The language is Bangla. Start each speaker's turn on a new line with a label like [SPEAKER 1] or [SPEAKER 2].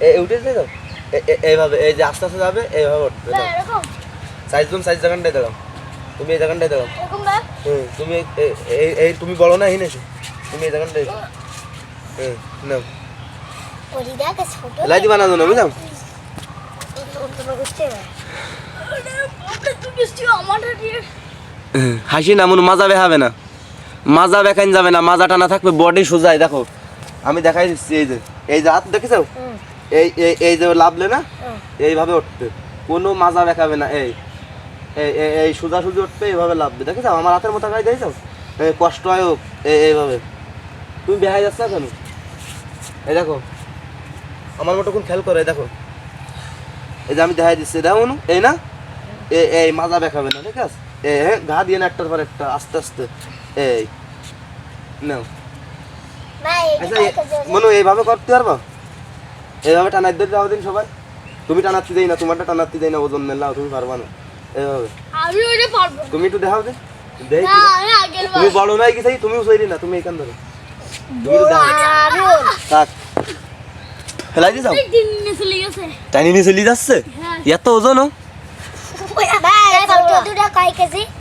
[SPEAKER 1] এই উঠে যাও এইভাবে, এই যে আস্তে আস্তে যাবে এইভাবে উঠবে।
[SPEAKER 2] এরকম
[SPEAKER 1] সাইজ জায়গাটাই দাও, তুমি এই জায়গাটাই দাও।
[SPEAKER 2] এরকম না
[SPEAKER 1] তুমি এই তুমি বলো না হিনেছো, তুমি এই জায়গাটাই নাও।
[SPEAKER 2] ওরি দেখে ছোট
[SPEAKER 1] লাই দিবা না জানো বুঝাও। হাসি না মনে মাজা বেহাবে না, মাজা বেখাইন যাবে না, মাজা টানা থাকবে, বডি সোজাই। দেখো আমি দেখাই দিচ্ছি, এই যে হাত দেখেছো, এই যে লাভলে না এইভাবে উঠবে, কোনো মাজা বেখাবে না। এই সোজা সুজি উঠবে, এইভাবে লাভবে। দেখেছো আমার হাতের মতো গায়ে দিয়েছো, কষ্ট হয় হোক এইভাবে। তুমি বেহাই যাচ্ছ কেন? এই দেখো আমার মতো কোন খেয়াল করে, দেখো এই যে আমি দেখাই দিচ্ছি, দেখো এই না এই মাজা বেখাবে না, ঠিক আছে? ঘা দিয়ে না একটার পর একটা আস্তে আস্তে এই নাও। আচ্ছা মনু এইভাবে করতে পারবো? এইভাবে টানাই দিতে যাও দিন সবাই। তুমি টানাচ্ছি দেই না, তোমারটা টানাচ্ছি দেই না, ওজন মেলাও তুমি পারবা না এইভাবে।
[SPEAKER 2] আমি ওইটা পারবো
[SPEAKER 1] তুমি একটু দেখাও দে, দেই
[SPEAKER 2] না আমি আগের
[SPEAKER 1] তুমি বড় নাই কি চাই, তুমি উসাইরি না, তুমি এখান ধরো, তুমি থাক ফেলাই দিয়ে যাও।
[SPEAKER 2] দিন নিয়ে চলে গেছে
[SPEAKER 1] টাইনি নিয়ে চলে যাচ্ছে, এত ওজন।
[SPEAKER 2] ভাই দুটা কয় কেজি